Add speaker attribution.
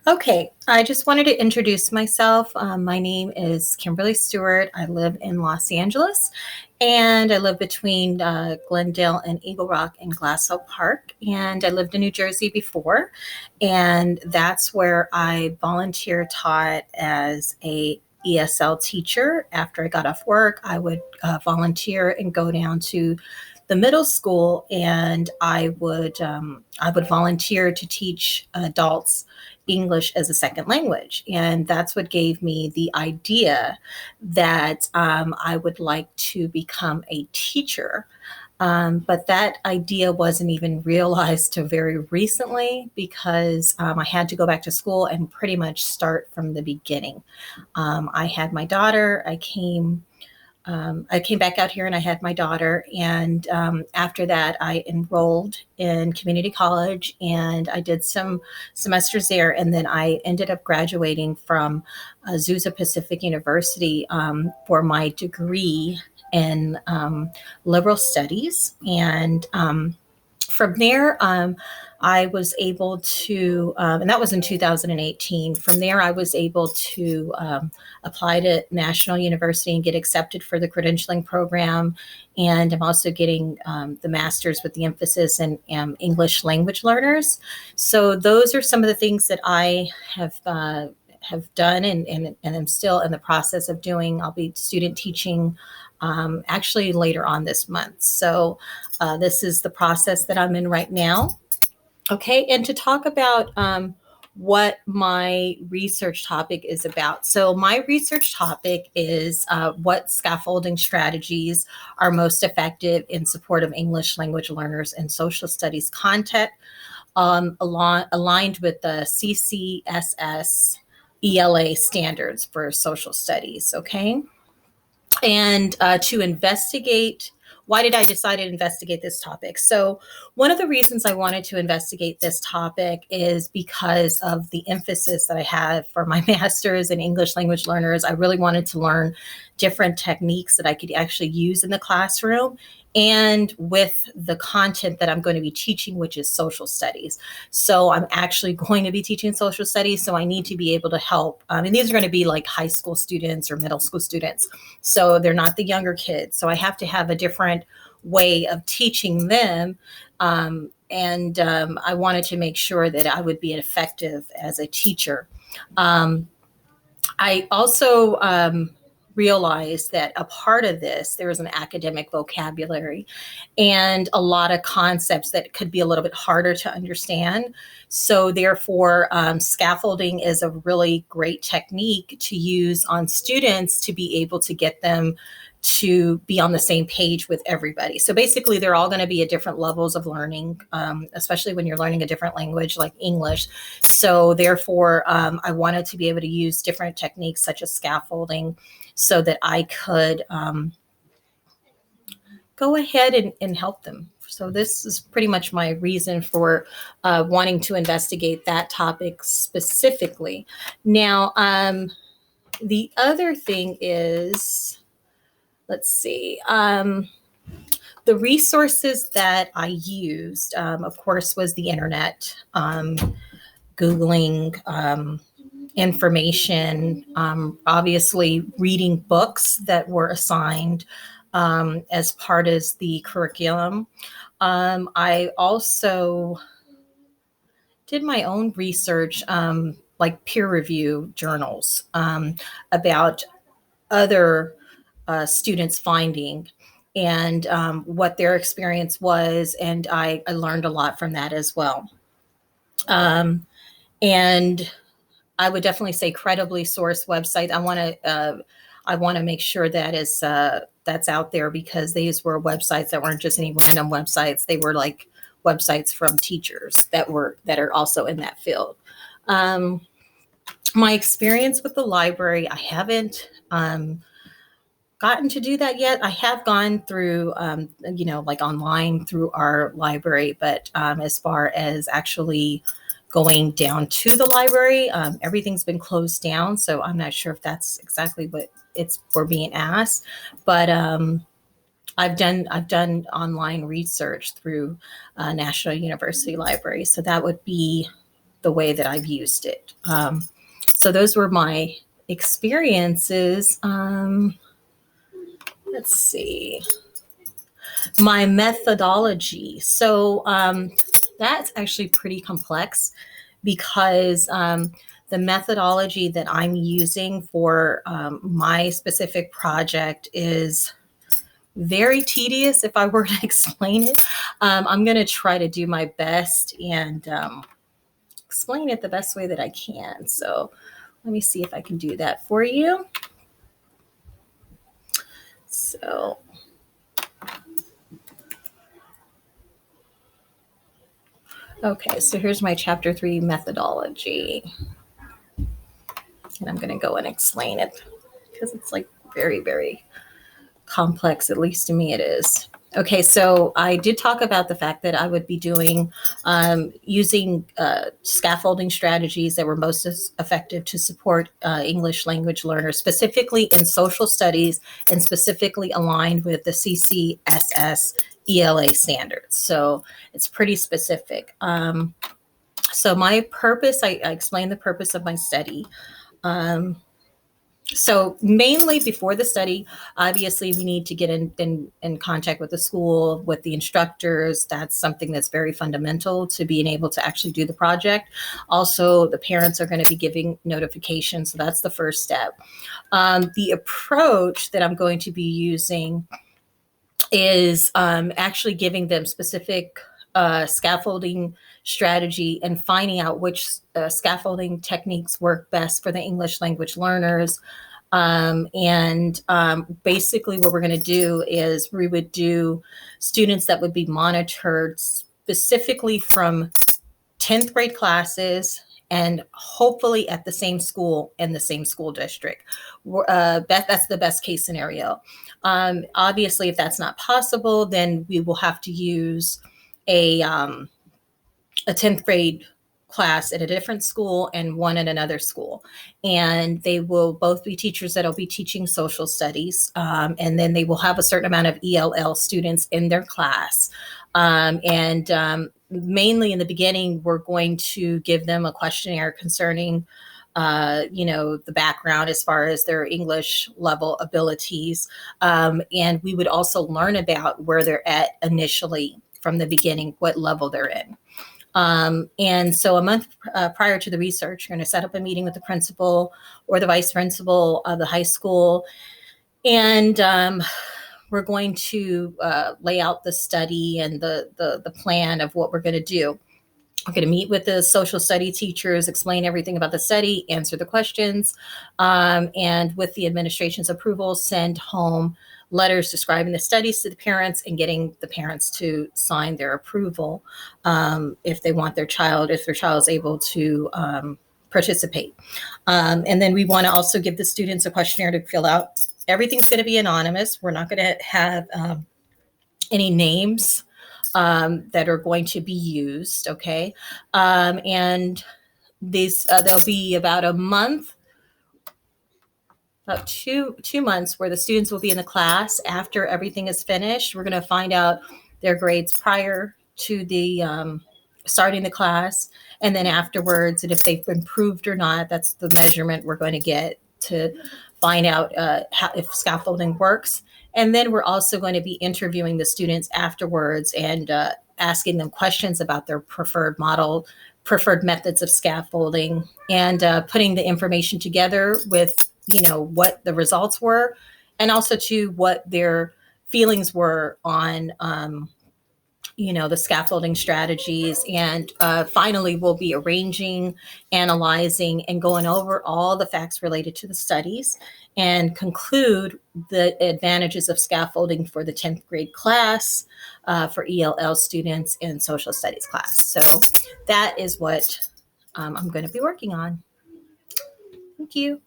Speaker 1: Okay, I just wanted to introduce myself. My name is Kimberly Stewart. I live in Los Angeles, and I live between Glendale and Eagle Rock and Glassell Park. And I lived in New Jersey before, and that's where I volunteer taught as a ESL teacher. After I got off work, I would volunteer and go down to the middle school, and I would volunteer to teach adults English as a second language. And that's what gave me the idea that I would like to become a teacher. But that idea wasn't even realized till very recently because I had to go back to school and pretty much start from the beginning. I had my daughter. I came back out here and I had my daughter. And after that, I enrolled in community college and I did some semesters there. And then I ended up graduating from Azusa Pacific University for my degree in liberal studies. And from there, I was able to, and that was in 2018. From there, I was able to apply to National University and get accepted for the credentialing program. And I'm also getting the master's with the emphasis in English language learners. So those are some of the things that I have done and I'm still in the process of doing. I'll be student teaching actually later on this month. So this is the process that I'm in right now. Okay, and to talk about what my research topic is about. So my research topic is what scaffolding strategies are most effective in support of English language learners in social studies content, aligned with the CCSS ELA standards for social studies. Okay, and to investigate. Why did I decide to investigate this topic? So, one of the reasons I wanted to investigate this topic is because of the emphasis that I had for my master's in English language learners. I really wanted to learn different techniques that I could actually use in the classroom and with the content that I'm going to be teaching, which is social studies. So I'm actually going to be teaching social studies. So I need to be able to help. And these are going to be like high school students or middle school students. So they're not the younger kids. So I have to have a different way of teaching them. I wanted to make sure that I would be effective as a teacher. I also realized that a part of this, there is an academic vocabulary and a lot of concepts that could be a little bit harder to understand. So therefore, scaffolding is a really great technique to use on students to be able to get them to be on the same page with everybody. So basically, they're all going to be at different levels of learning, especially when you're learning a different language like English. So therefore, I wanted to be able to use different techniques such as scaffolding so that I could go ahead and help them. So this is pretty much my reason for wanting to investigate that topic specifically. Now, the other thing is, let's see, the resources that I used, of course, was the internet, Googling information, obviously reading books that were assigned as part of the curriculum. I also did my own research, like peer review journals about other students' finding and what their experience was. And I learned a lot from that as well. And I would definitely say credibly sourced website. I want to make sure that is that's out there because these were websites that weren't just any random websites. They were like websites from teachers that are also in that field. My experience with the library, I haven't gotten to do that yet. I have gone through, like online through our library, but as far as actually going down to the library, everything's been closed down. So I'm not sure if that's exactly what we're being asked, but I've done online research through National University Library. So that would be the way that I've used it. So those were my experiences. Let's see. My methodology. So that's actually pretty complex because the methodology that I'm using for my specific project is very tedious if I were to explain it. I'm going to try to do my best and explain it the best way that I can. So let me see if I can do that for you. So okay, so here's my chapter 3 methodology. And I'm going to go and explain it because it's like very, very complex, at least to me it is. Okay, so I did talk about the fact that I would be doing using scaffolding strategies that were most effective to support English language learners, specifically in social studies and specifically aligned with the CCSS ELA standards. So it's pretty specific. So my purpose, I explained the purpose of my study. So mainly before the study, obviously we need to get in contact with the school, with the instructors. That's something that's very fundamental to being able to actually do the project. Also, the parents are going to be giving notifications. So that's the first step. The approach that I'm going to be using is actually giving them specific scaffolding strategy and finding out which scaffolding techniques work best for the English language learners. Basically what we're going to do is we would do students that would be monitored specifically from 10th grade classes and hopefully at the same school in the same school district. That's the best case scenario. Obviously, if that's not possible, then we will have to use a 10th grade class at a different school and one at another school. And they will both be teachers that will be teaching social studies. And then they will have a certain amount of ELL students in their class. Mainly in the beginning, we're going to give them a questionnaire concerning the background as far as their English level abilities. And we would also learn about where they're at initially from the beginning, what level they're in. And so a month prior to the research, you're going to set up a meeting with the principal or the vice principal of the high school. And we're going to lay out the study and the plan of what we're going to do. I'm going to meet with the social study teachers, explain everything about the study, answer the questions, and with the administration's approval, send home letters describing the studies to the parents and getting the parents to sign their approval if they want their child, if their child is able to participate. And then we want to also give the students a questionnaire to fill out. Everything's going to be anonymous. We're not going to have any names that are going to be used, okay? And these there'll be about a month, about two months where the students will be in the class. After everything is finished, we're going to find out their grades prior to the starting the class, and then afterwards, and if they've improved or not. That's the measurement we're going to get to find out if scaffolding works. And then we're also going to be interviewing the students afterwards and asking them questions about their preferred methods of scaffolding, and putting the information together with, what the results were, and also to what their feelings were on, the scaffolding strategies. And finally, we'll be arranging, analyzing, and going over all the facts related to the studies and conclude the advantages of scaffolding for the 10th grade class, for ELL students in social studies class. So that is what I'm going to be working on. Thank you.